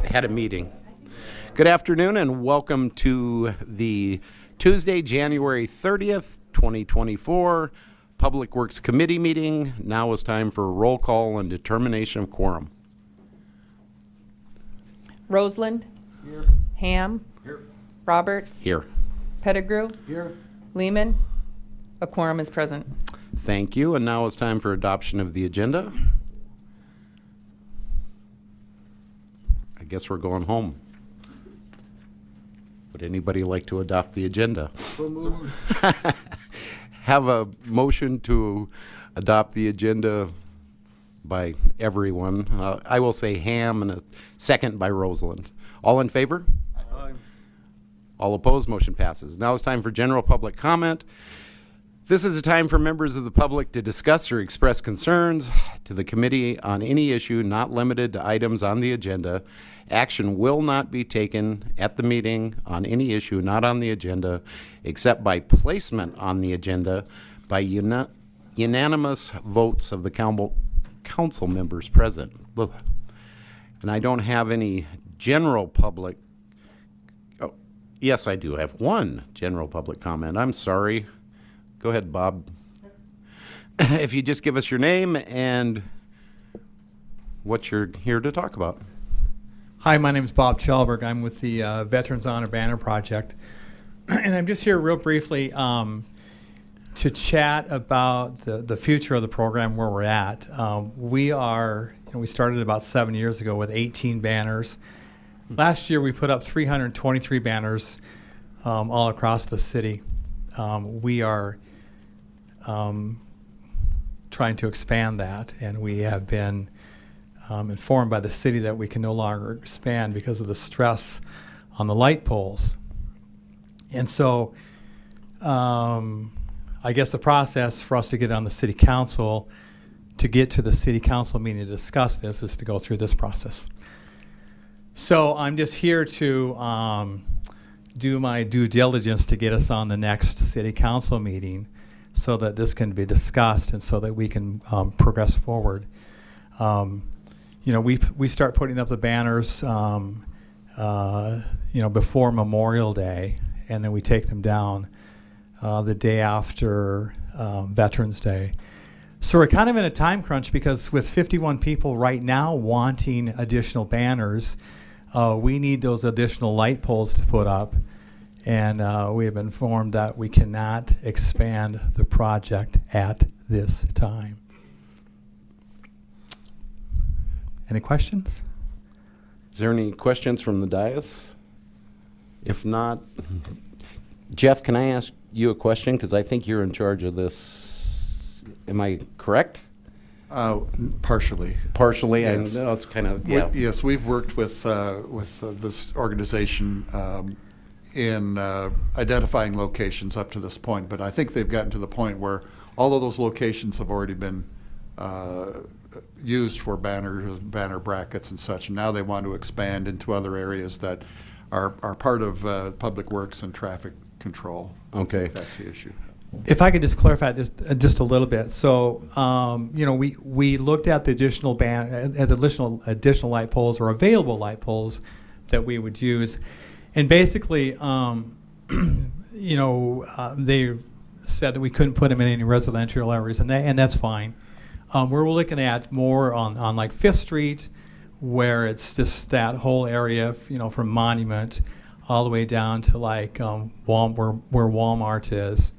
had a meeting. Good afternoon and welcome to the Tuesday, January 30th, 2024 Public Works Committee meeting. Now is time for roll call and determination of quorum. Roseland. Here. Ham. Here. Roberts. Here. Pettigrew. Here. Lehman. A quorum is present. Thank you. And now is time for adoption of the agenda. I guess we're going home. Would anybody like to adopt the agenda? So moved. Have a motion to adopt the agenda by everyone. I will say Ham and a second by Roseland. All in favor? Aye. All opposed? Motion passes. Now it's time for general public comment. This is a time for members of the public to discuss or express concerns to the committee on any issue not limited to items on the agenda. Action will not be taken at the meeting on any issue not on the agenda except by placement on the agenda by unanimous votes of the council members present. And I don't have any general public. Oh, yes, I do have one general public comment. I'm sorry. Go ahead, Bob. If you just give us your name and what you're here to talk about. Hi, my name is Bob Chelberg. I'm with the Veterans Honor Banner Project. And I'm just here real briefly to chat about the future of the program, where we're at. We started about 7 years ago with 18 banners. Last year we put up 323 banners all across the city. We are trying to expand that, and we have been informed by the city that we can no longer expand because of the stress on the light poles. And so I guess the process for us to get on the city council, to get to the city council meeting to discuss this, is to go through this process. So I'm just here to do my due diligence to get us on the next city council meeting so that this can be discussed and so that we can progress forward. We start putting up the banners before Memorial Day, and then we take them down the day after Veterans Day. So we're kind of in a time crunch because with 51 people right now wanting additional banners, we need those additional light poles to put up. And we have been informed that we cannot expand the project at this time. Any questions? Is there any questions from the dais? If not, Jeff, can I ask you a question? Because I think you're in charge of this. Am I correct? Partially. Partially? Yes. I know it's kind of, yeah. Yes, we've worked with this organization in identifying locations up to this point, but I think they've gotten to the point where all of those locations have already been used for banner brackets and such, and now they want to expand into other areas that are part of public works and traffic control. Okay. That's the issue. If I could just clarify just a little bit. So, we looked at the additional additional light poles or available light poles that we would use, and basically, they said that we couldn't put them in any residential areas, and that's fine. We're looking at more on like 5th Street, where it's just that whole area, from Monument all the way down to like where Walmart is,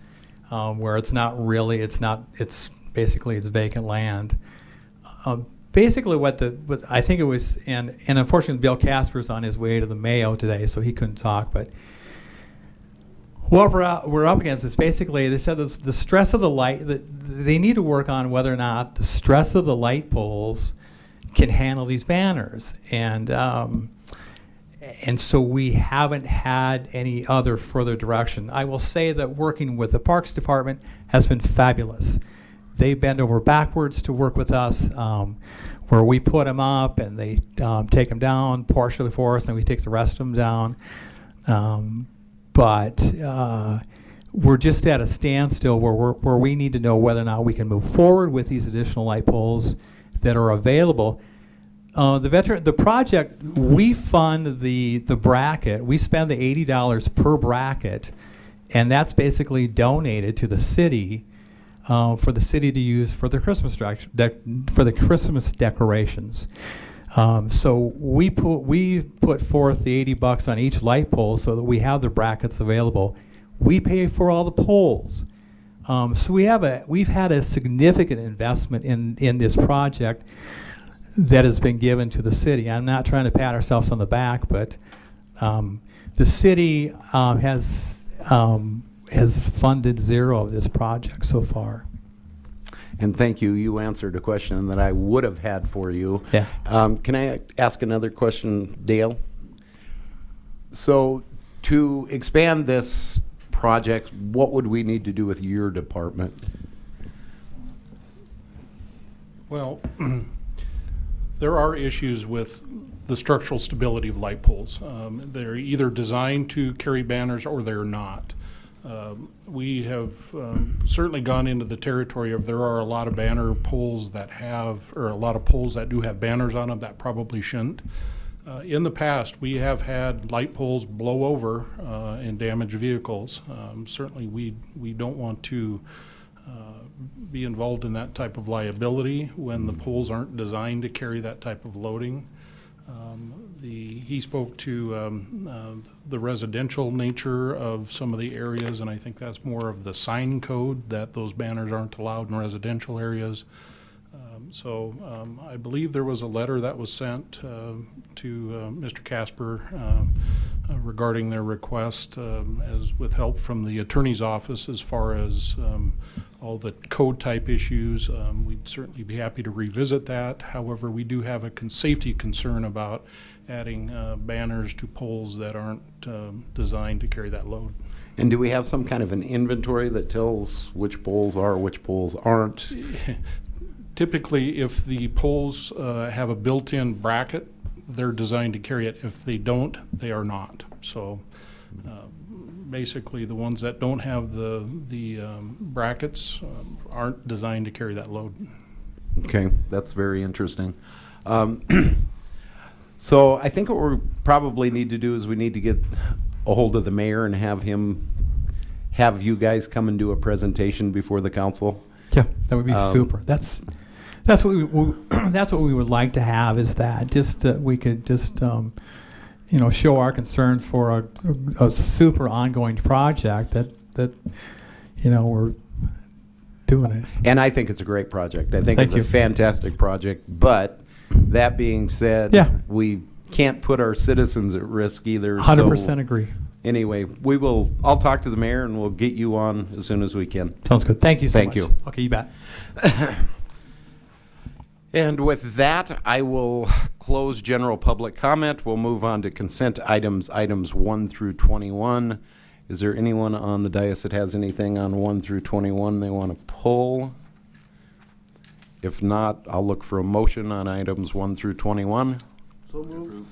where it's basically vacant land. Basically what I think it was, and unfortunately Bill Casper's on his way to the Mayo today, so he couldn't talk, but what we're up against is basically, they said the stress of the light, they need to work on whether or not the stress of the light poles can handle these banners. And so we haven't had any other further direction. I will say that working with the Parks Department has been fabulous. They bend over backwards to work with us, where we put them up and they take them down partially for us, and we take the rest of them down. But we're just at a standstill where we need to know whether or not we can move forward with these additional light poles that are available. The project, we fund the bracket. We spend the $80 per bracket, and that's basically donated to the city for the city to use for the Christmas decorations. So we put forth the $80 on each light pole so that we have the brackets available. We pay for all the poles. So we've had a significant investment in this project that has been given to the city. I'm not trying to pat ourselves on the back, but the city has funded zero of this project so far. And thank you. You answered a question that I would have had for you. Yeah. Can I ask another question, Dale? So to expand this project, what would we need to do with your department? Well, there are issues with the structural stability of light poles. They're either designed to carry banners or they're not. We have certainly gone into the territory of there are a lot of banner poles that have, or a lot of poles that do have banners on them that probably shouldn't. In the past, we have had light poles blow over and damage vehicles. Certainly, we don't want to be involved in that type of liability when the poles aren't designed to carry that type of loading. He spoke to the residential nature of some of the areas, and I think that's more of the sign code that those banners aren't allowed in residential areas. I believe there was a letter that was sent to Mr. Casper regarding their request, as with help from the attorney's office as far as all the code type issues. We'd certainly be happy to revisit that. However, we do have a safety concern about adding banners to poles that aren't designed to carry that load. And do we have some kind of an inventory that tells which poles are, which poles aren't? Typically, if the poles have a built-in bracket, they're designed to carry it. If they don't, they are not. So basically, the ones that don't have the brackets aren't designed to carry that load. Okay, that's very interesting. So I think what we probably need to do is we need to get a hold of the mayor and have you guys come and do a presentation before the council. Yeah, that would be super. That's what that's what we would like to have, is that just we could just show our concern for a super ongoing project that we're doing it. And I think it's a great project. I think Thank it's you. a fantastic project. But that being said, Yeah. we can't put our citizens at risk either. 100% agree. Anyway, I'll talk to the mayor and we'll get you on as soon as we can. Sounds good. Thank you so Thank much. you. Okay, you bet. And with that, I will close general public comment. We'll move on to consent items 1 through 21. Is there anyone on the dais that has anything on 1 through 21 they want to pull? If not, I'll look for a motion on items 1 through 21. So moved.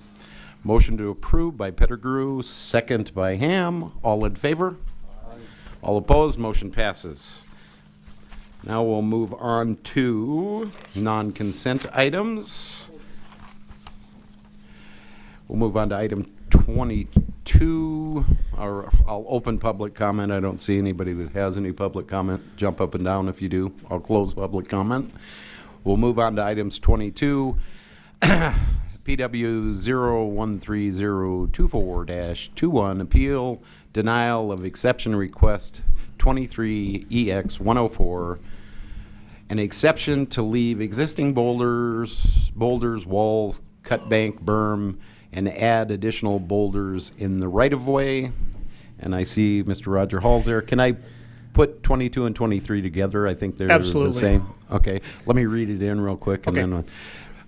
Motion to approve by Pettigrew, second by Ham. All in favor? All opposed? Motion passes. Now we'll move on to non-consent items. We'll move on to item 22. I'll open public comment. I don't see anybody that has any public comment. Jump up and down if you do. I'll close public comment. We'll move on to items 22. PW 013024-21, appeal denial of exception request 23EX 104, an exception to leave existing boulders, walls, cut bank, berm, and add additional boulders in the right-of-way. And I see Mr. Roger Hall's there. Can I put 22 and 23 together? I think they're Absolutely. the same. Okay, let me read it in real quick. And Okay. then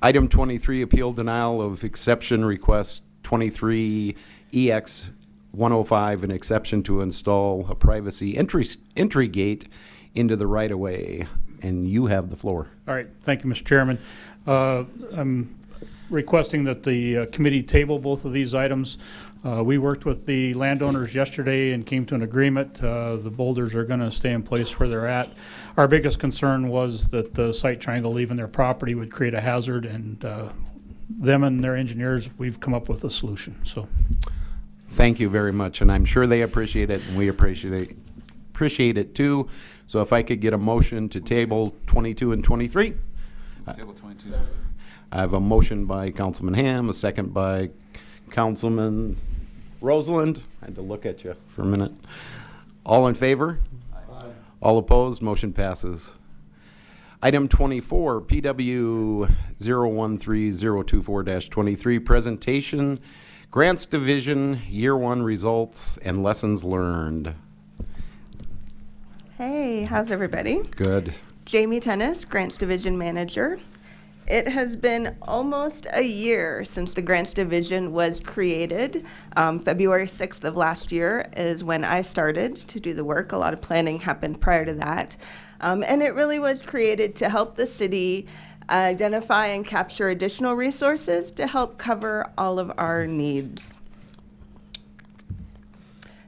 item 23, appeal denial of exception request 23EX 105, an exception to install a privacy entry gate into the right-of-way. And you have the floor. All right, thank you, Mr. Chairman. I'm requesting that the committee table both of these items. We worked with the landowners yesterday and came to an agreement. The boulders are going to stay in place where they're at. Our biggest concern was that the site triangle leaving their property would create a hazard, and them and their engineers, we've come up with a solution, so. Thank you very much, and I'm sure they appreciate it, and we appreciate it too. So if I could get a motion to table 22 and 23? Table 22. I have a motion by Councilman Ham, a second by Councilman Roseland. I had to look at you for a minute. All in favor? All opposed? Motion passes. Item 24, PW 013024-23, presentation, Grants Division, Year 1 results and lessons learned. Hey, how's everybody? Good. Jamie Tennis, Grants Division Manager. It has been almost a year since the Grants Division was created. February 6th of last year is when I started to do the work. A lot of planning happened prior to that. And it really was created to help the city identify and capture additional resources to help cover all of our needs.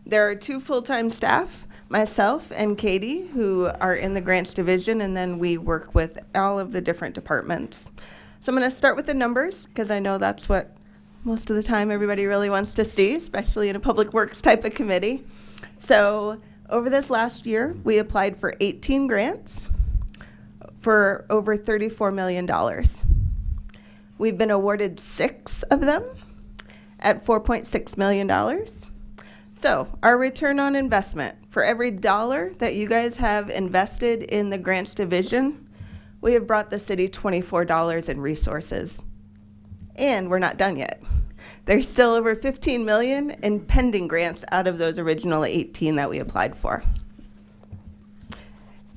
There are 2 full-time staff, myself and Katie, who are in the Grants Division, and then we work with all of the different departments. So I'm going to start with the numbers, because I know that's what most of the time everybody really wants to see, especially in a public works type of committee. So over this last year, we applied for 18 grants for over $34 million. We've been awarded 6 of them at $4.6 million. So our return on investment, for every dollar that you guys have invested in the Grants Division, we have brought the city $24 in resources. And we're not done yet. There's still over $15 million in pending grants out of those original 18 that we applied for.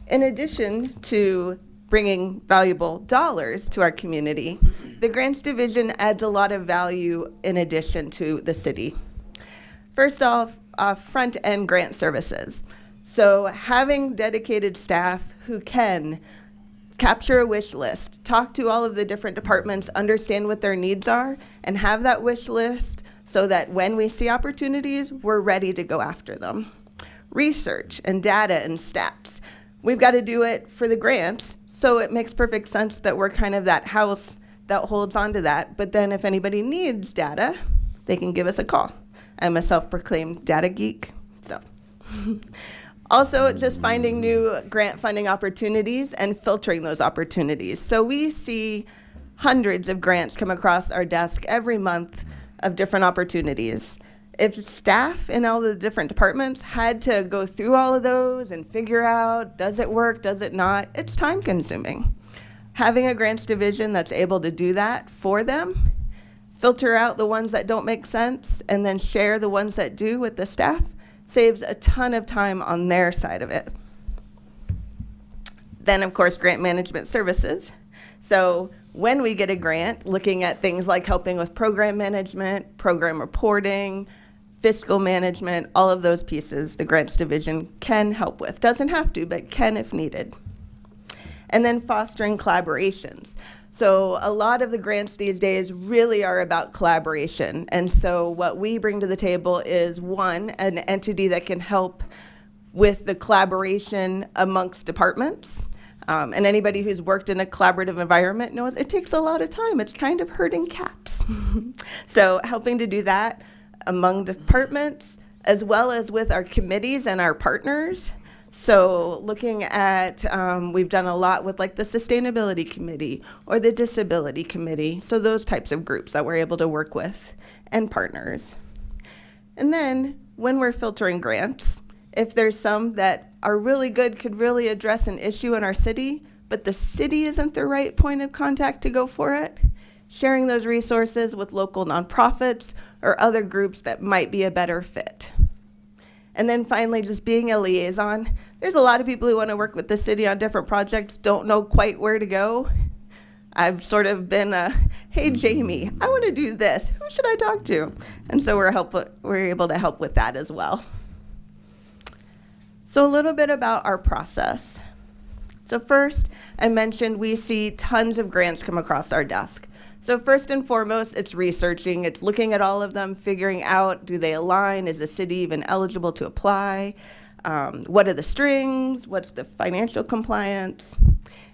In addition to bringing valuable dollars to our community, the Grants Division adds a lot of value in addition to the city. First off, front-end grant services. So having dedicated staff who can capture a wish list, talk to all of the different departments, understand what their needs are, and have that wish list so that when we see opportunities, we're ready to go after them. Research and data and stats. We've got to do it for the grants, so it makes perfect sense that we're kind of that house that holds on to that. But then if anybody needs data, they can give us a call. I'm a self-proclaimed data geek, so. Also, just finding new grant funding opportunities and filtering those opportunities. So we see hundreds of grants come across our desk every month of different opportunities. If staff in all the different departments had to go through all of those and figure out, does it work, does it not, it's time consuming. Having a grants division that's able to do that for them, filter out the ones that don't make sense, and then share the ones that do with the staff, saves a ton of time on their side of it. Then, of course, grant management services. So when we get a grant, looking at things like helping with program management, program reporting, fiscal management, all of those pieces the grants division can help with. Doesn't have to, but can if needed. And then fostering collaborations. So a lot of the grants these days really are about collaboration. And so what we bring to the table is, one, an entity that can help with the collaboration amongst departments. And anybody who's worked in a collaborative environment knows it takes a lot of time. It's kind of herding cats. So helping to do that among departments, as well as with our committees and our partners. So looking at, we've done a lot with like the Sustainability Committee or the Disability Committee. So those types of groups that we're able to work with and partners. And then when we're filtering grants, if there's some that are really good, could really address an issue in our city, but the city isn't the right point of contact to go for it, sharing those resources with local nonprofits or other groups that might be a better fit. And then finally, just being a liaison. There's a lot of people who want to work with the city on different projects, don't know quite where to go. I've sort of been hey, Jamie, I want to do this. Who should I talk to? And so we're able to help with that as well. So a little bit about our process. So first, I mentioned we see tons of grants come across our desk. So first and foremost, it's researching. It's looking at all of them, figuring out, do they align? Is the city even eligible to apply? What are the strings? What's the financial compliance?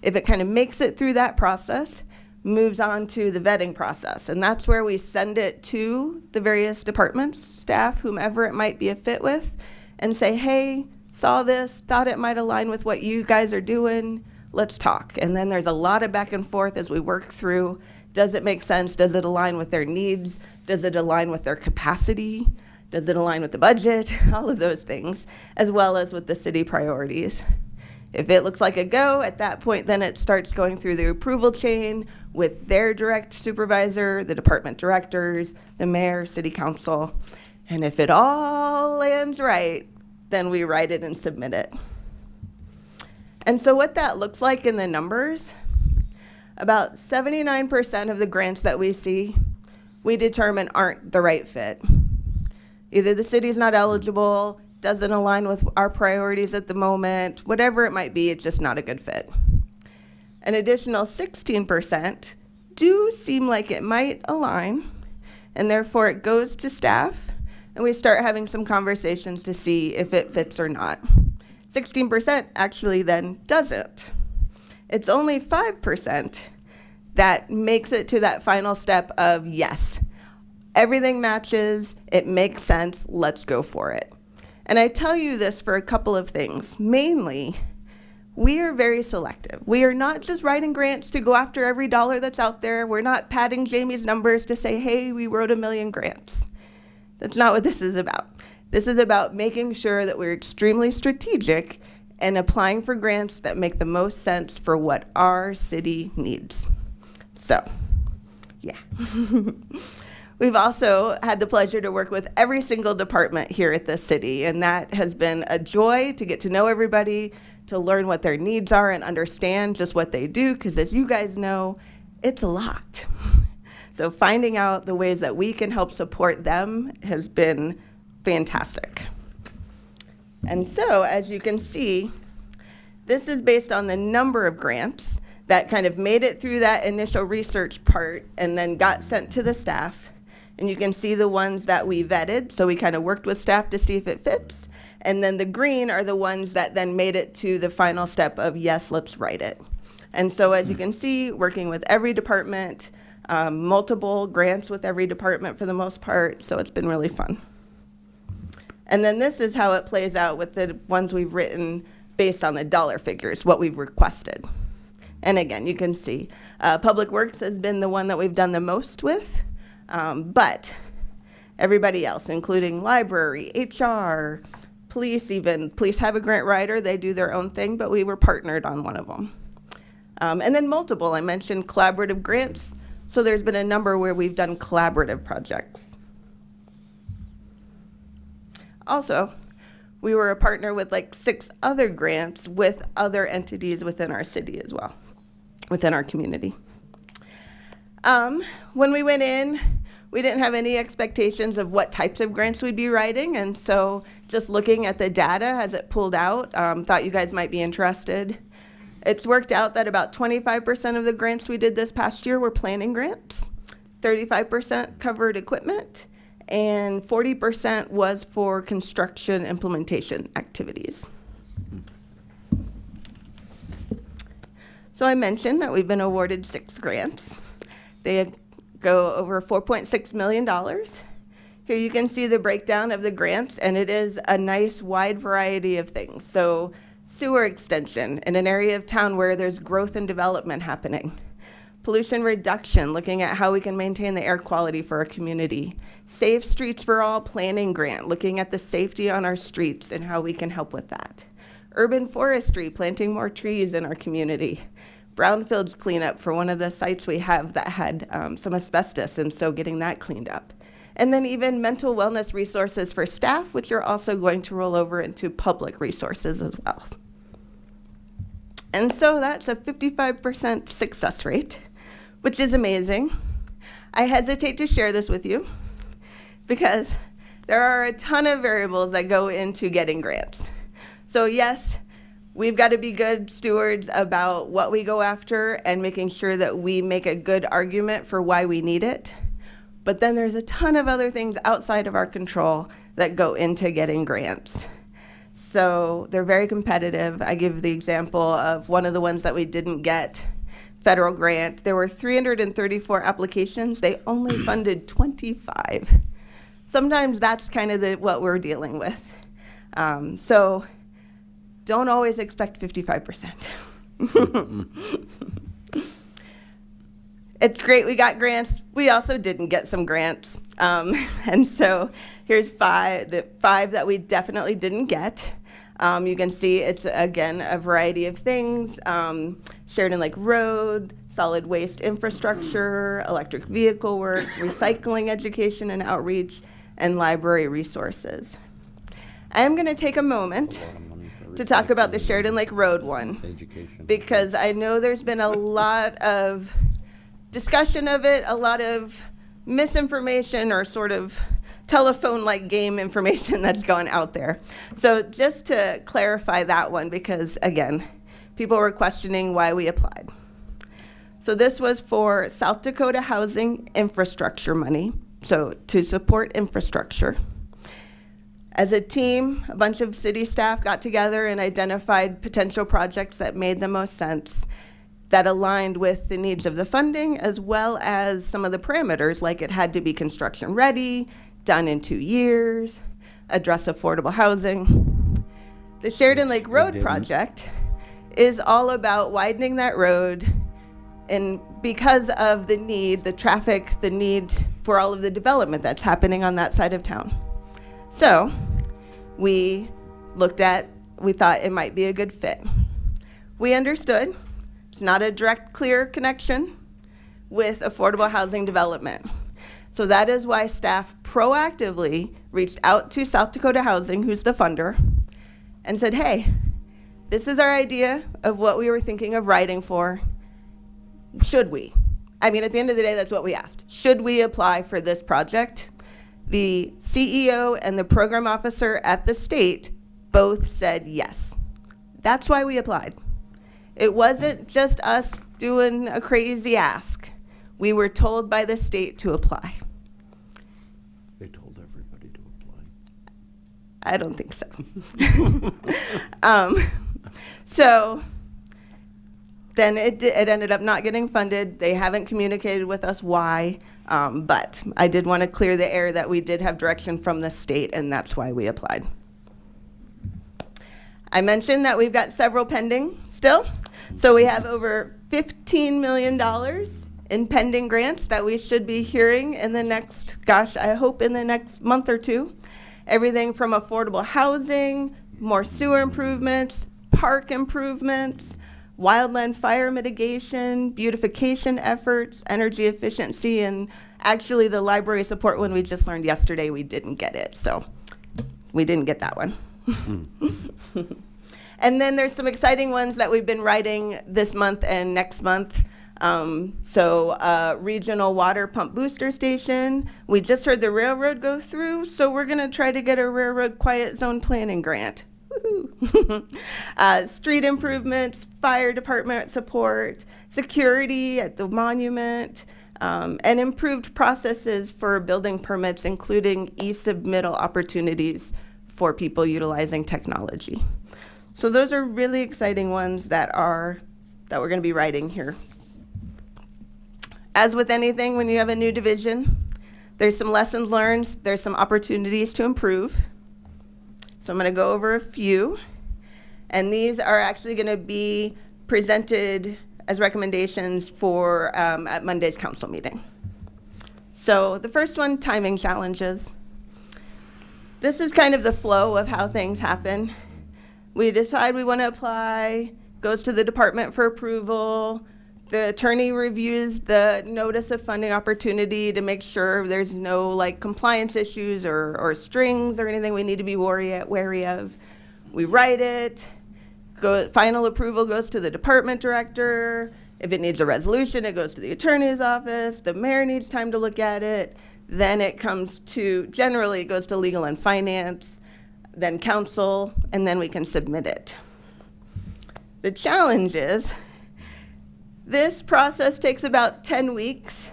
If it kind of makes it through that process, moves on to the vetting process. And that's where we send it to the various departments, staff, whomever it might be a fit with, and say, hey, saw this, thought it might align with what you guys are doing, let's talk. And then there's a lot of back and forth as we work through, does it make sense? Does it align with their needs? Does it align with their capacity? Does it align with the budget? All of those things, as well as with the city priorities. If it looks like a go, at that point, then it starts going through the approval chain with their direct supervisor, the department directors, the mayor, city council. And if it all lands right, then we write it and submit it. And so what that looks like in the numbers, about 79% of the grants that we see, we determine aren't the right fit. Either the city's not eligible, doesn't align with our priorities at the moment, whatever it might be, it's just not a good fit. An additional 16% do seem like it might align, and therefore it goes to staff, and we start having some conversations to see if it fits or not. 16% actually then doesn't. It's only 5% that makes it to that final step of yes, everything matches, it makes sense, let's go for it. And I tell you this for a couple of things. Mainly, we are very selective. We are not just writing grants to go after every dollar that's out there. We're not padding Jamie's numbers to say, hey, we wrote 1 million grants. That's not what this is about. This is about making sure that we're extremely strategic and applying for grants that make the most sense for what our city needs. So, yeah. We've also had the pleasure to work with every single department here at the city, and that has been a joy to get to know everybody, to learn what their needs are and understand just what they do, because as you guys know, it's a lot. So finding out the ways that we can help support them has been fantastic. And so, as you can see, this is based on the number of grants that kind of made it through that initial research part and then got sent to the staff. And you can see the ones that we vetted, so we kind of worked with staff to see if it fits. And then the green are the ones that then made it to the final step of, yes, let's write it. And so as you can see, working with every department, multiple grants with every department for the most part, so it's been really fun. And then this is how it plays out with the ones we've written based on the dollar figures, what we've requested. And again, you can see Public Works has been the one that we've done the most with. But everybody else, including library, HR, police even, police have a grant writer, they do their own thing, but we were partnered on one of them. And then multiple, I mentioned collaborative grants, so there's been a number where we've done collaborative projects. Also, we were a partner with like 6 other grants with other entities within our city as well, within our community. When we went in, we didn't have any expectations of what types of grants we'd be writing, and so just looking at the data as it pulled out, thought you guys might be interested. It's worked out that about 25% of the grants we did this past year were planning grants, 35% covered equipment, and 40% was for construction implementation activities. So I mentioned that we've been awarded 6 grants. They go over $4.6 million. Here you can see the breakdown of the grants, and it is a nice wide variety of things. So sewer extension in an area of town where there's growth and development happening. Pollution reduction, looking at how we can maintain the air quality for our community. Safe Streets for All planning grant, looking at the safety on our streets and how we can help with that. Urban forestry, planting more trees in our community. Brownfields cleanup for one of the sites we have that had some asbestos, and so getting that cleaned up. And then even mental wellness resources for staff, which are also going to roll over into public resources as well. And so that's a 55% success rate, which is amazing. I hesitate to share this with you because there are a ton of variables that go into getting grants. So yes, we've got to be good stewards about what we go after and making sure that we make a good argument for why we need it. But then there's a ton of other things outside of our control that go into getting grants. So they're very competitive. I give the example of one of the ones that we didn't get. federal grant. There were 334 applications. They only funded 25. Sometimes that's kind of what we're dealing with. So don't always expect 55%. It's great we got grants. We also didn't get some grants. And so here's the five that we definitely didn't get. You can see it's, again, a variety of things. Sheridan Lake Road, solid waste infrastructure, electric vehicle work, recycling education and outreach, and library resources. I am going to take a moment to talk about the Sheridan Lake Road one, because I know there's been a lot of discussion of it, a lot of misinformation or sort of telephone-like game information that's gone out there. So just to clarify that one, because again, people were questioning why we applied. So this was for South Dakota Housing Infrastructure money, so to support infrastructure. As a team, a bunch of city staff got together and identified potential projects that made the most sense, that aligned with the needs of the funding, as well as some of the parameters, like it had to be construction ready, done in 2 years, address affordable housing. The Sheridan Lake Road project is all about widening that road, and because of the need, the traffic, the need for all of the development that's happening on that side of town. So we thought it might be a good fit. We understood it's not a direct, clear connection with affordable housing development. So that is why staff proactively reached out to South Dakota Housing, who's the funder, and said, hey, this is our idea of what we were thinking of writing for. Should we? I mean, at the end of the day, that's what we asked. Should we apply for this project? The CEO and the program officer at the state both said yes. That's why we applied. It wasn't just us doing a crazy ask. We were told by the state to apply. They told everybody to apply. I don't think so. So then it ended up not getting funded. They haven't communicated with us why, but I did want to clear the air that we did have direction from the state, and that's why we applied. I mentioned that we've got several pending still. So we have over $15 million in pending grants that we should be hearing in the next, I hope in the next month or two. Everything from affordable housing, more sewer improvements, park improvements, wildland fire mitigation, beautification efforts, energy efficiency, and actually the library support one we just learned yesterday, we didn't get it. So we didn't get that one. And then there's some exciting ones that we've been writing this month and next month. Regional water pump booster station. We just heard the railroad go through, so we're gonna try to get a railroad quiet zone planning grant. Street improvements, fire department support, security at the monument, and improved processes for building permits, including e-submittal opportunities for people utilizing technology. So those are really exciting ones that we're going to be writing here. As with anything, when you have a new division, there's some lessons learned, there's some opportunities to improve. So I'm going to go over a few, and these are actually going to be presented as recommendations for at Monday's council meeting. So the first one, timing challenges. This is kind of the flow of how things happen. We decide we want to apply, goes to the department for approval. The attorney reviews the notice of funding opportunity to make sure there's no compliance issues or strings or anything we need to be wary of. We write it, final approval goes to the department director. If it needs a resolution, it goes to the attorney's office. The mayor needs time to look at it. Then it generally it goes to legal and finance, then council, and then we can submit it. The challenge is this process takes about 10 weeks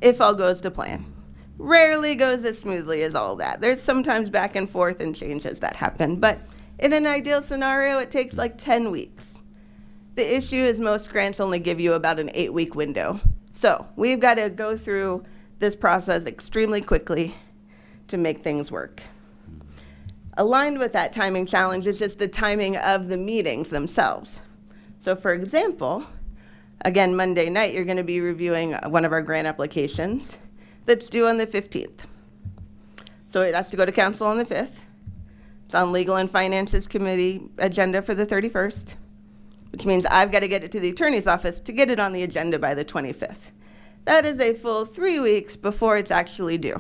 if all goes to plan. Rarely goes as smoothly as all that. There's sometimes back and forth and changes that happen, but in an ideal scenario, it takes 10 weeks. The issue is most grants only give you about an 8-week window. So we've got to go through this process extremely quickly to make things work. Aligned with that timing challenge is just the timing of the meetings themselves. So for example, again, Monday night, you're going to be reviewing one of our grant applications that's due on the 15th. So it has to go to council on the 5th. It's on Legal and Finances Committee agenda for the 31st, which means I've got to get it to the attorney's office to get it on the agenda by the 25th. That is a full 3 weeks before it's actually due.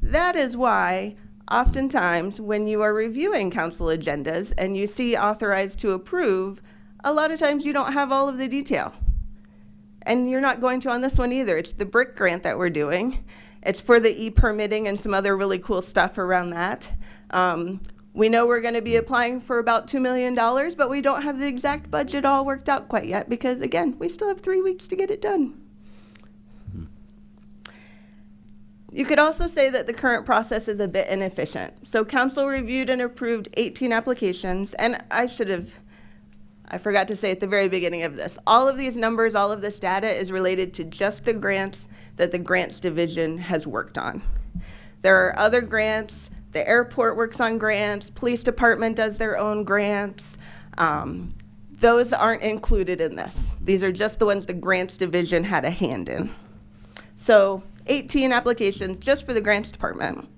That is why oftentimes when you are reviewing council agendas and you see authorized to approve, a lot of times you don't have all of the detail. And you're not going to on this one either. It's the BRIC grant that we're doing. It's for the e-permitting and some other really cool stuff around that. We know we're going to be applying for about $2 million, but we don't have the exact budget all worked out quite yet because, again, we still have 3 weeks to get it done. You could also say that the current process is a bit inefficient. So council reviewed and approved 18 applications, and I forgot to say at the very beginning of this, all of these numbers, all of this data is related to just the grants that the grants division has worked on. There are other grants, the airport works on grants, police department does their own grants. Those aren't included in this. These are just the ones the grants division had a hand in. So 18 applications just for the grants department.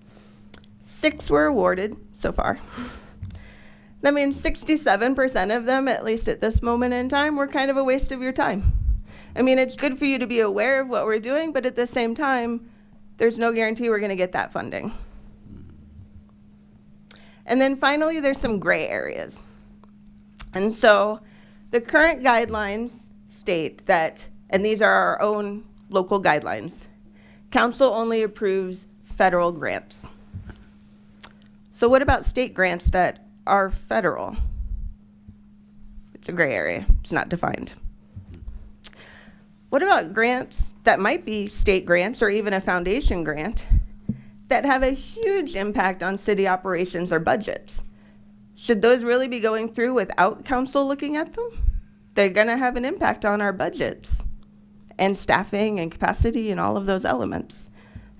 6 were awarded so far. That means 67% of them, at least at this moment in time, were kind of a waste of your time. I mean, it's good for you to be aware of what we're doing, but at the same time, there's no guarantee we're going to get that funding. And then finally, there's some gray areas. And so the current guidelines state that, and these are our own local guidelines, council only approves federal grants. So what about state grants that are federal? It's a gray area. It's not defined. What about grants that might be state grants or even a foundation grant that have a huge impact on city operations or budgets? Should those really be going through without council looking at them? They're going to have an impact on our budgets and staffing and capacity and all of those elements.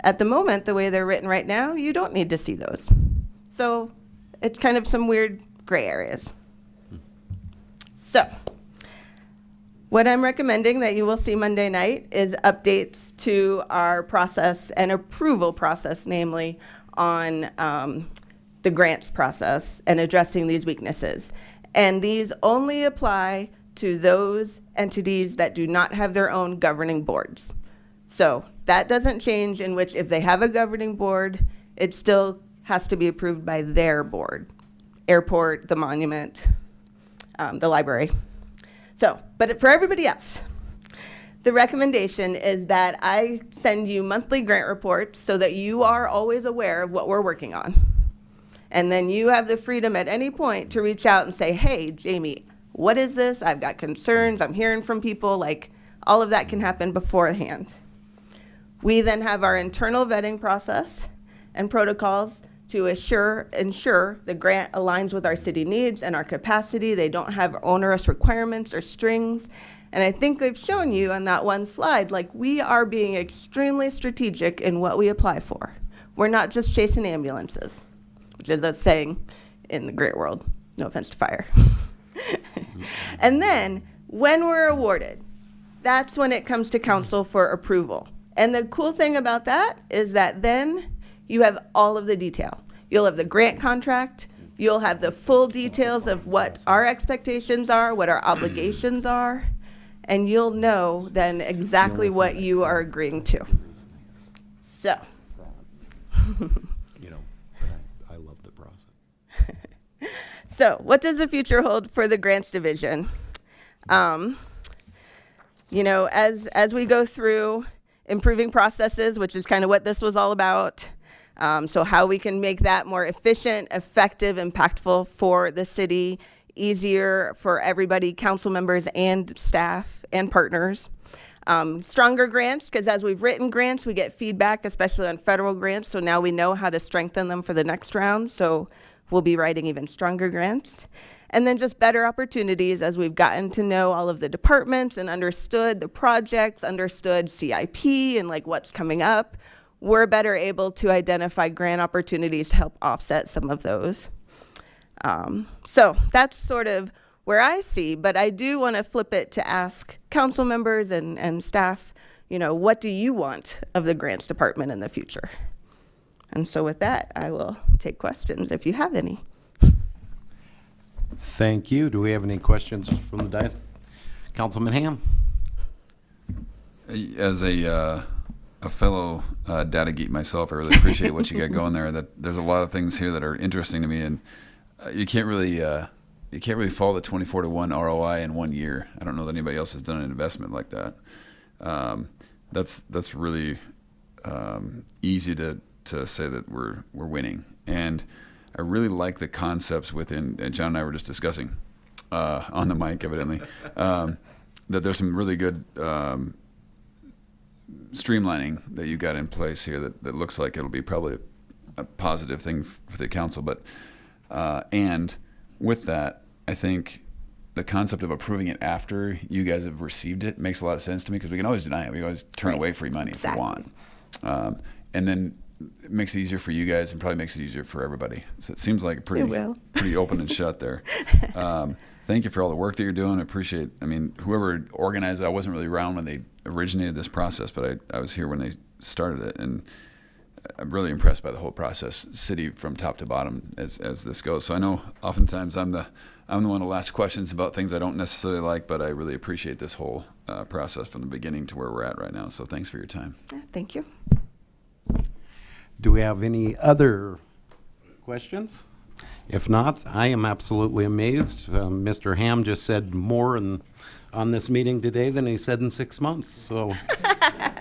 At the moment, the way they're written right now, you don't need to see those. So it's kind of some weird gray areas. So what I'm recommending that you will see Monday night is updates to our process and approval process, namely on the grants process and addressing these weaknesses. And these only apply to those entities that do not have their own governing boards. So that doesn't change, in which if they have a governing board, it still has to be approved by their board. Airport, the monument, the library. So, but for everybody else, the recommendation is that I send you monthly grant reports so that you are always aware of what we're working on. And then you have the freedom at any point to reach out and say, hey, Jamie, what is this? I've got concerns. I'm hearing from people. Like, all of that can happen beforehand. We then have our internal vetting process and protocols to ensure the grant aligns with our city needs and our capacity. They don't have onerous requirements or strings. And I think I've shown you on that one slide, like, we are being extremely strategic in what we apply for. We're not just chasing ambulances, which is a saying in the grant world. No offense to fire. And then when we're awarded, that's when it comes to council for approval. And the cool thing about that is that then you have all of the detail. You'll have the grant contract. You'll have the full details of what our expectations are, what our obligations are, and you'll know then exactly what you are agreeing to. So. You know, but I love the process. So what does the future hold for the grants division? You know, as we go through improving processes, which is kind of what this was all about, so how we can make that more efficient, effective, impactful for the city, easier for everybody, council members and staff and partners. Stronger grants, because as we've written grants, we get feedback, especially on federal grants, so now we know how to strengthen them for the next round, so we'll be writing even stronger grants. And then just better opportunities as we've gotten to know all of the departments and understood the projects, understood CIP and like what's coming up. We're better able to identify grant opportunities to help offset some of those. So that's sort of where I see, but I do want to flip it to ask council members and staff, you know, what do you want of the grants department in the future? And so with that, I will take questions if you have any. Thank you. Do we have any questions from the dais? Councilman Ham? As a fellow data geek myself, I really appreciate what you got going there. That there's a lot of things here that are interesting to me, and you can't really follow the 24-to-1 ROI in 1 year. I don't know that anybody else has done an investment like that. That's really easy to say that we're winning, and I really like the concepts within. And John and I were just discussing on the mic, evidently, that there's some really good streamlining that you got in place here that looks like it'll be probably a positive thing for the council. But and with that, I think the concept of approving it after you guys have received it makes a lot of sense to me, because we can always deny it. We can always turn away free money if we want. And then it makes it easier for you guys and probably makes it easier for everybody. So it seems like pretty open and shut there. Thank you for all the work that you're doing. I appreciate, whoever organized it, I wasn't really around when they originated this process, but I was here when they started it, and I'm really impressed by the whole process, city from top to bottom as this goes. So I know oftentimes I'm the one to ask questions about things I don't necessarily like, but I really appreciate this whole process from the beginning to where we're at right now. So thanks for your time. Thank you. Do we have any other questions? If not, I am absolutely amazed. Mr. Ham just said more on this meeting today than he said in 6 months. So,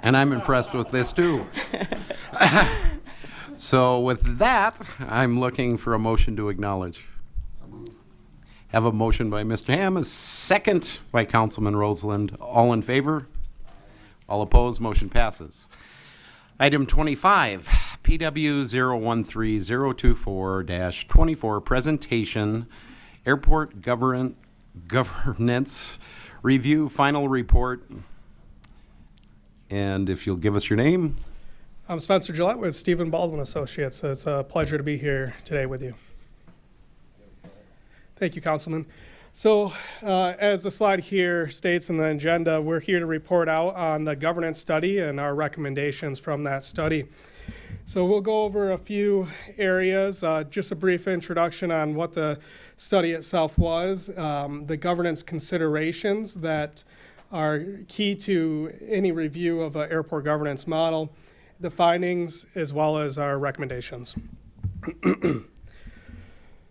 and I'm impressed with this too. So with that, I'm looking for a motion to acknowledge. Have a motion by Mr. Ham, a second by Councilman Roseland. All in favor? All opposed? Motion passes. Item 25, PW 013024-24, presentation, airport governance review, final report. And if you'll give us your name. I'm Spencer Gillette with Stephen Baldwin Associates. It's a pleasure to be here today with you. Thank you, Councilman. So as the slide here states in the agenda, we're here to report out on the governance study and our recommendations from that study. So we'll go over a few areas, just a brief introduction on what the study itself was, the governance considerations that are key to any review of an airport governance model, the findings, as well as our recommendations.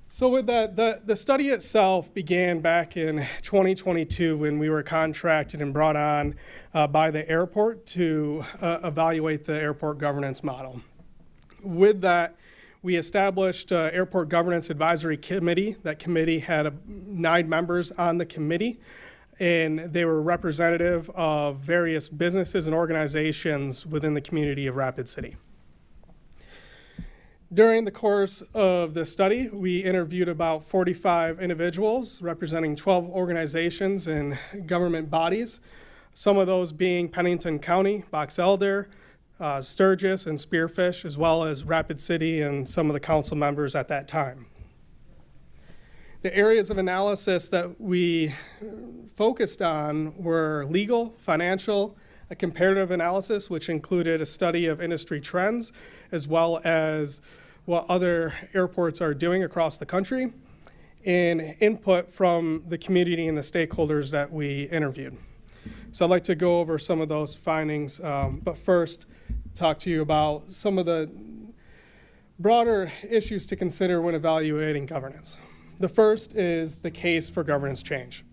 So with that, the study itself began back in 2022 when we were contracted and brought on by the airport to evaluate the airport governance model. With that, we established an Airport Governance Advisory Committee. That committee had 9 members on the committee, and they were representative of various businesses and organizations within the community of Rapid City. During the course of the study, we interviewed about 45 individuals representing 12 organizations and government bodies, some of those being Pennington County, Box Elder, Sturgis, and Spearfish, as well as Rapid City and some of the council members at that time. The areas of analysis that we focused on were legal, financial, a comparative analysis, which included a study of industry trends, as well as what other airports are doing across the country, and input from the community and the stakeholders that we interviewed. So I'd like to go over some of those findings, but first talk to you about some of the broader issues to consider when evaluating governance. The first is the case for governance change.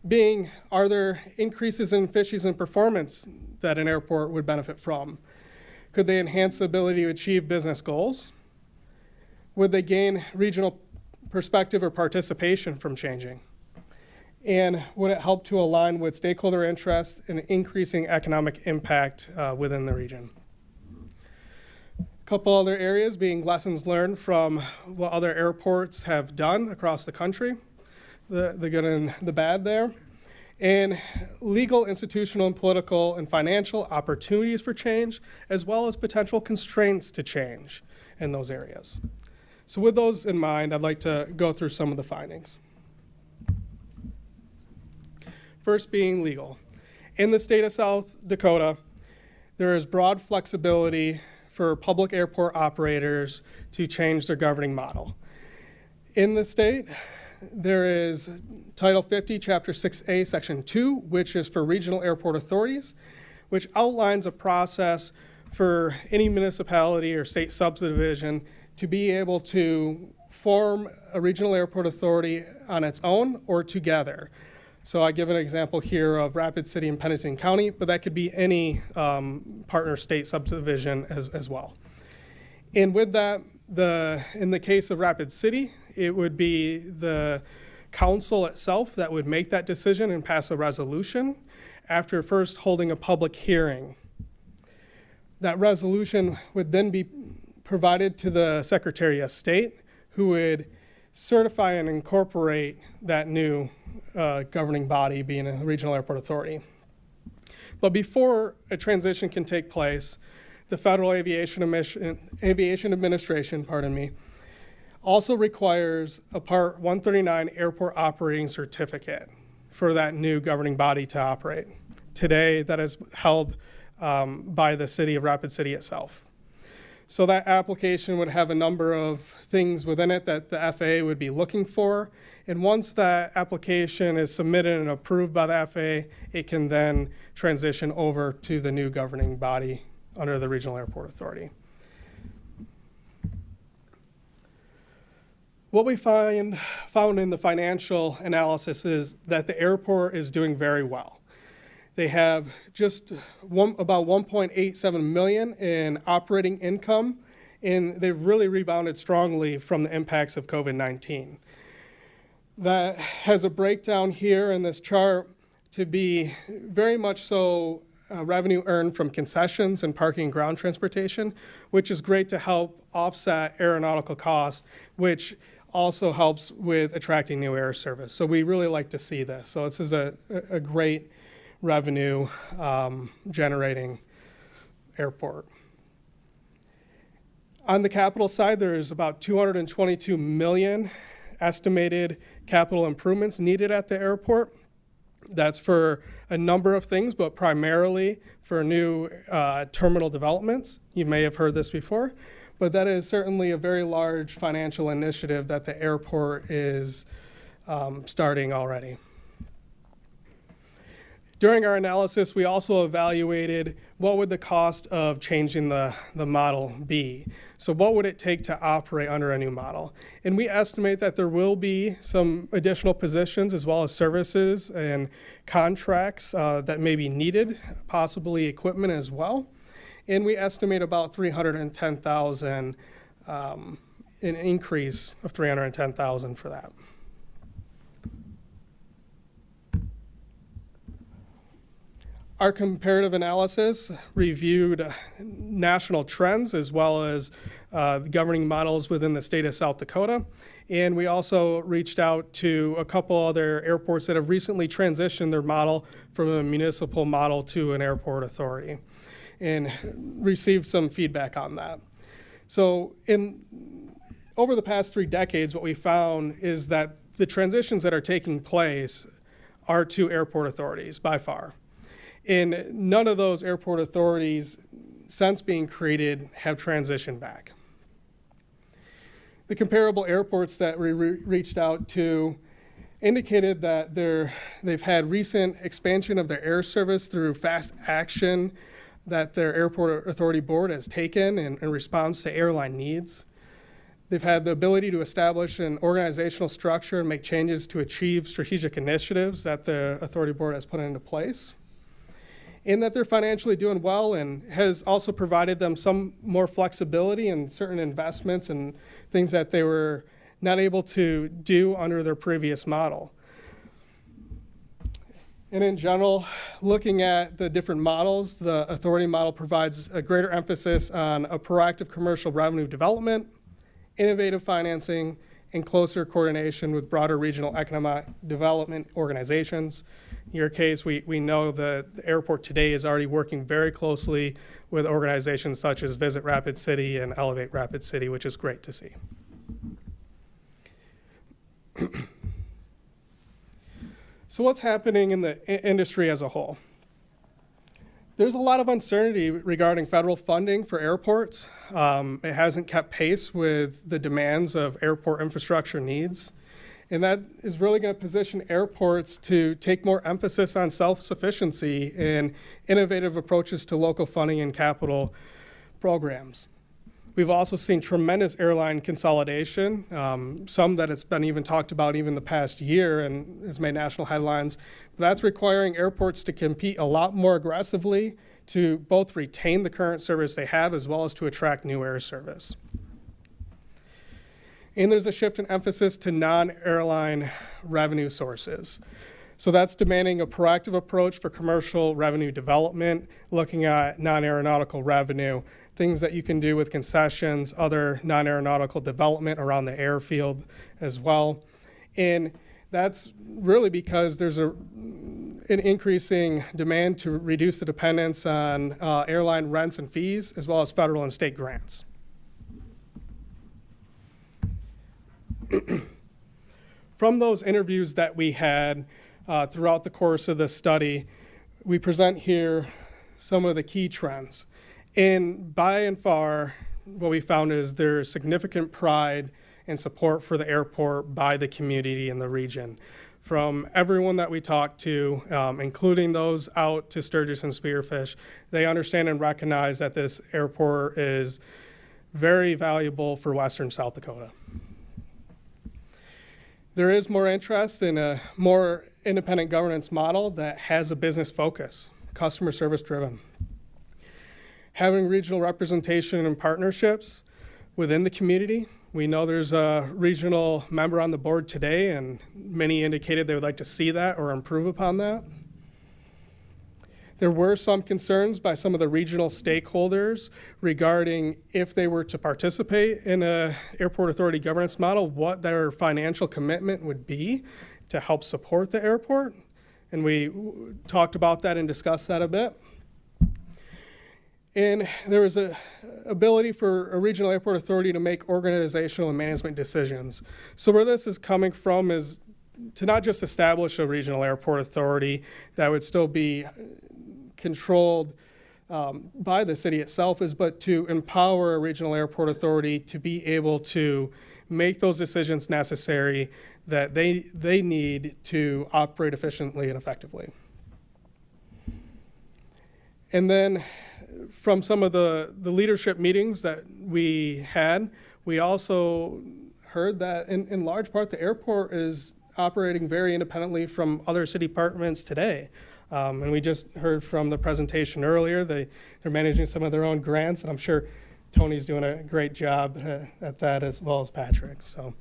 Being, are there increases in efficiency and performance that an airport would benefit from? Could they enhance the ability to achieve business goals? Would they gain regional perspective or participation from changing? And would it help to align with stakeholder interests and increasing economic impact within the region? A couple other areas being lessons learned from what other airports have done across the country, the good and the bad there, and legal, institutional, and political and financial opportunities for change, as well as potential constraints to change in those areas. So with those in mind, I'd like to go through some of the findings. First being legal. In the state of South Dakota, there is broad flexibility for public airport operators to change their governing model. In the state, there is Title 50, Chapter 6A, Section 2, which is for regional airport authorities, which outlines a process for any municipality or state subdivision to be able to form a regional airport authority on its own or together. So I give an example here of Rapid City and Pennington County, but that could be any partner state subdivision as well. And with that, in the case of Rapid City, it would be the council itself that would make that decision and pass a resolution after first holding a public hearing. That resolution would then be provided to the Secretary of State, who would certify and incorporate that new governing body, being a regional airport authority. But before a transition can take place, the Federal Aviation Administration, also requires a Part 139 airport operating certificate for that new governing body to operate. Today, that is held by the city of Rapid City itself. So that application would have a number of things within it that the FAA would be looking for. And once that application is submitted and approved by the FAA, it can then transition over to the new governing body under the Regional Airport Authority. What we found in the financial analysis is that the airport is doing very well. They have just about $1.87 million in operating income, and they've really rebounded strongly from the impacts of COVID-19. That has a breakdown here in this chart to be very much so revenue earned from concessions and parking and ground transportation, which is great to help offset aeronautical costs, which also helps with attracting new air service. So we really like to see this. So this is a great revenue generating airport. On the capital side, there's about $222 million estimated capital improvements needed at the airport. That's for a number of things, but primarily for new terminal developments. You may have heard this before, but that is certainly a very large financial initiative that the airport is starting already. During our analysis, we also evaluated what would the cost of changing the model be. So what would it take to operate under a new model? And we estimate that there will be some additional positions as well as services and contracts that may be needed, possibly equipment as well. And we estimate about $310,000, an increase of $310,000 for that. Our comparative analysis reviewed national trends as well as governing models within the state of South Dakota. And we also reached out to a couple other airports that have recently transitioned their model from a municipal model to an airport authority and received some feedback on that. So over the past 3 decades, what we found is that the transitions that are taking place are to airport authorities by far. And none of those airport authorities, since being created, have transitioned back. The comparable airports that we reached out to indicated that they've had recent expansion of their air service through fast action that their airport authority board has taken in response to airline needs. They've had the ability to establish an organizational structure and make changes to achieve strategic initiatives that the authority board has put into place. And that they're financially doing well and has also provided them some more flexibility in certain investments and things that they were not able to do under their previous model. And in general, looking at the different models, the authority model provides a greater emphasis on a proactive commercial revenue development, innovative financing, and closer coordination with broader regional economic development organizations. In your case, we know the airport today is already working very closely with organizations such as Visit Rapid City and Elevate Rapid City, which is great to see. So what's happening in the industry as a whole? There's a lot of uncertainty regarding federal funding for airports. It hasn't kept pace with the demands of airport infrastructure needs. And that is really going to position airports to take more emphasis on self-sufficiency and innovative approaches to local funding and capital programs. We've also seen tremendous airline consolidation, some that has been even talked about even the past year and has made national headlines. That's requiring airports to compete a lot more aggressively to both retain the current service they have as well as to attract new air service. And there's a shift in emphasis to non-airline revenue sources. So that's demanding a proactive approach for commercial revenue development, looking at non-aeronautical revenue, things that you can do with concessions, other non-aeronautical development around the airfield as well. And that's really because there's an increasing demand to reduce the dependence on airline rents and fees, as well as federal and state grants. From those interviews that we had throughout the course of this study, we present here some of the key trends. And by and far, what we found is there's significant pride and support for the airport by the community in the region. From everyone that we talked to, including those out to Sturgis and Spearfish, they understand and recognize that this airport is very valuable for Western South Dakota. There is more interest in a more independent governance model that has a business focus, customer service driven. Having regional representation and partnerships within the community. We know there's a regional member on the board today, and many indicated they would like to see that or improve upon that. There were some concerns by some of the regional stakeholders regarding if they were to participate in an airport authority governance model, what their financial commitment would be to help support the airport. And we talked about that and discussed that a bit. And there was an ability for a regional airport authority to make organizational and management decisions. So where this is coming from is to not just establish a regional airport authority that would still be controlled by the city itself, but to empower a regional airport authority to be able to make those decisions necessary that they need to operate efficiently and effectively. And then from some of the leadership meetings that we had, we also heard that in large part the airport is operating very independently from other city departments today. And we just heard from the presentation earlier, they're managing some of their own grants, and I'm sure Tony's doing a great job at that, as well as Patrick. So,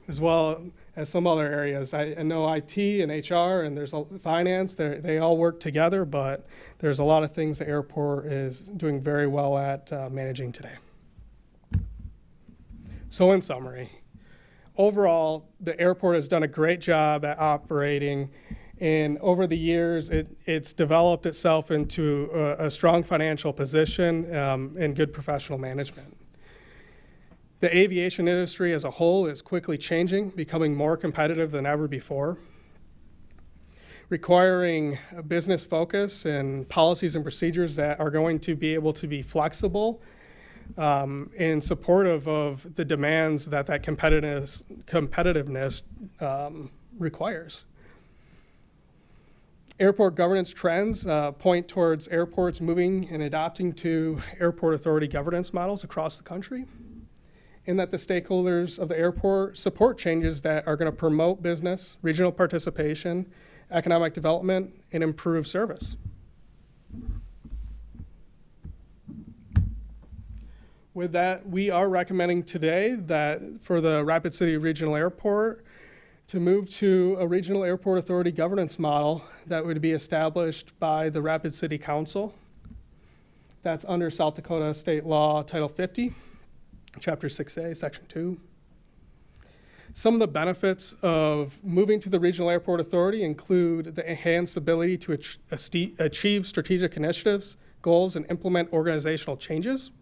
as well as some other areas. I know IT and HR and there's finance, they all work together, but there's a lot of things the airport is doing very well at managing today. So in summary, overall, the airport has done a great job at operating, and over the years, it's developed itself into a strong financial position and good professional management. The aviation industry as a whole is quickly changing, becoming more competitive than ever before, requiring a business focus and policies and procedures that are going to be able to be flexible and supportive of the demands that competitiveness requires. Airport governance trends point towards airports moving and adopting to airport authority governance models across the country, and that the stakeholders of the airport support changes that are going to promote business, regional participation, economic development, and improve service. With that, we are recommending today that for the Rapid City Regional Airport to move to a regional airport authority governance model that would be established by the Rapid City Council. That's under South Dakota State Law, Title 50, Chapter 6A, Section 2. Some of the benefits of moving to the regional airport authority include the enhanced ability to achieve strategic initiatives, goals, and implement organizational changes.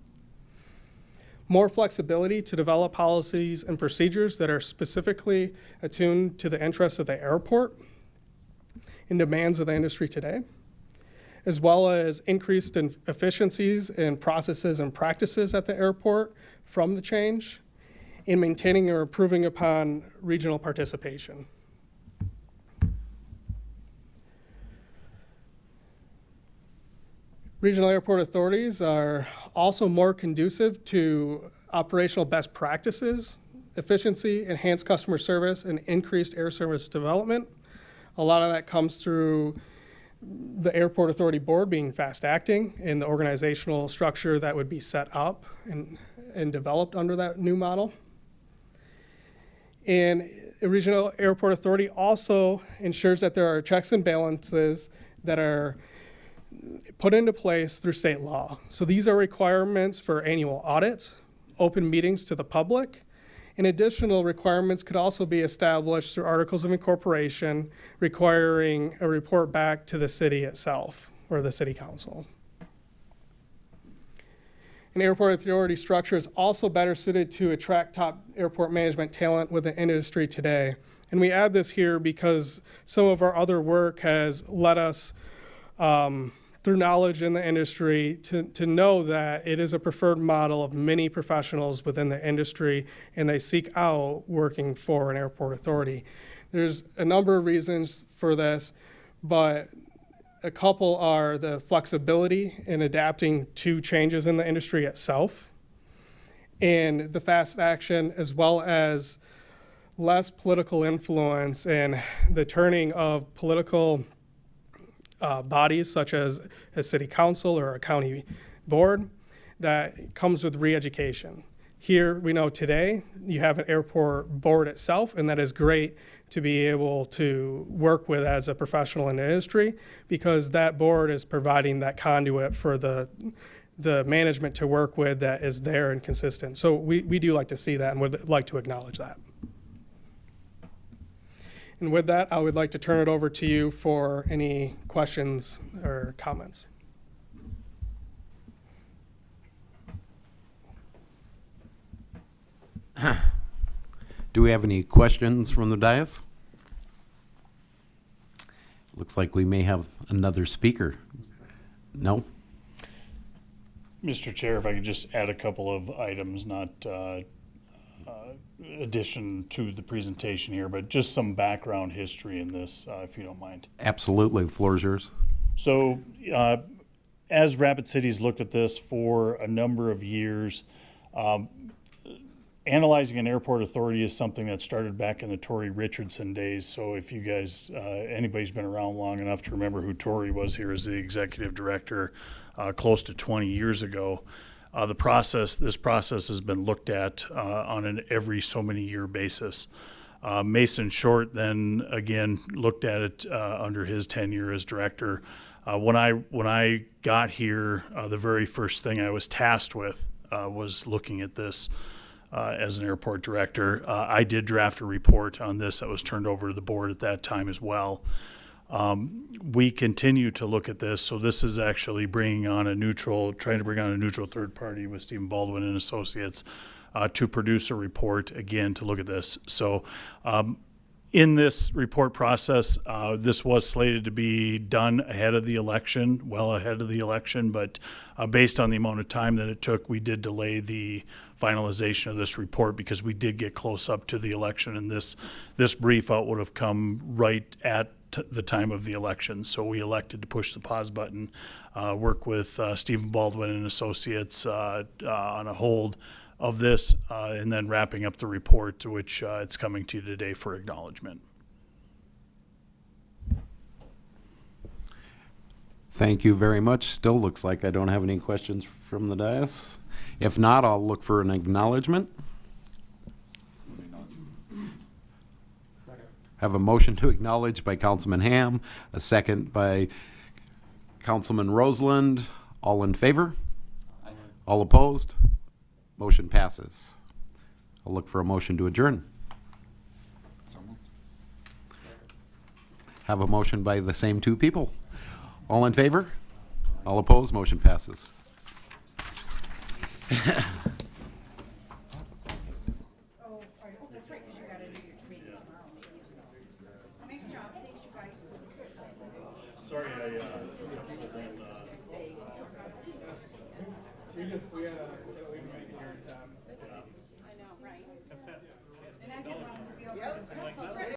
More flexibility to develop policies and procedures that are specifically attuned to the interests of the airport and demands of the industry today, as well as increased efficiencies in processes and practices at the airport from the change, in maintaining or improving upon regional participation. Regional airport authorities are also more conducive to operational best practices, efficiency, enhanced customer service, and increased air service development. A lot of that comes through the airport authority board being fast acting and the organizational structure that would be set up and developed under that new model. And a regional airport authority also ensures that there are checks and balances that are put into place through state law. So these are requirements for annual audits, open meetings to the public, and additional requirements could also be established through articles of incorporation requiring a report back to the city itself or the city council. An airport authority structure is also better suited to attract top airport management talent within the industry today. And we add this here because some of our other work has led us through knowledge in the industry to know that it is a preferred model of many professionals within the industry, and they seek out working for an airport authority. There's a number of reasons for this, but a couple are the flexibility in adapting to changes in the industry itself, and the fast action, as well as less political influence and the turning of political bodies such as a city council or a county board that comes with re-education. Here we know today you have an airport board itself, and that is great to be able to work with as a professional in the industry, because that board is providing that conduit for the management to work with that is there and consistent. So we do like to see that and would like to acknowledge that. And with that, I would like to turn it over to you for any questions or comments. Do we have any questions from the dais? Looks like we may have another speaker. No? Mr. Chair, if I could just add a couple of items, not addition to the presentation here, but just some background history in this, if you don't mind. Absolutely. The floor is yours. So as Rapid City's looked at this for a number of years, analyzing an airport authority is something that started back in the Tory Richardson days. So if you guys, anybody's been around long enough to remember who Tory was here as the executive director close to 20 years ago, this process has been looked at on an every so many year basis. Mason Short then again looked at it under his tenure as director. When I got here, the very first thing I was tasked with was looking at this as an airport director. I did draft a report on this that was turned over to the board at that time as well. We continue to look at this, so this is actually trying to bring on a neutral third party with Stephen Baldwin and Associates to produce a report again to look at this. So in this report process, this was slated to be done ahead of the election, well ahead of the election, but based on the amount of time that it took, we did delay the finalization of this report because we did get close up to the election, and this brief out would have come right at the time of the election. So we elected to push the pause button, work with Stephen Baldwin and Associates on a hold of this, and then wrapping up the report, to which it's coming to you today for acknowledgement. Thank you very much. Still looks like I don't have any questions from the dais. If not, I'll look for an acknowledgement. Have a motion to acknowledge by Councilman Ham, a second by Councilman Roseland. All in favor? All opposed? Motion passes. I'll look for a motion to adjourn. Have a motion by the same two people. All in favor? All opposed? Motion passes. Sorry, We gotta leave them right here. Yep.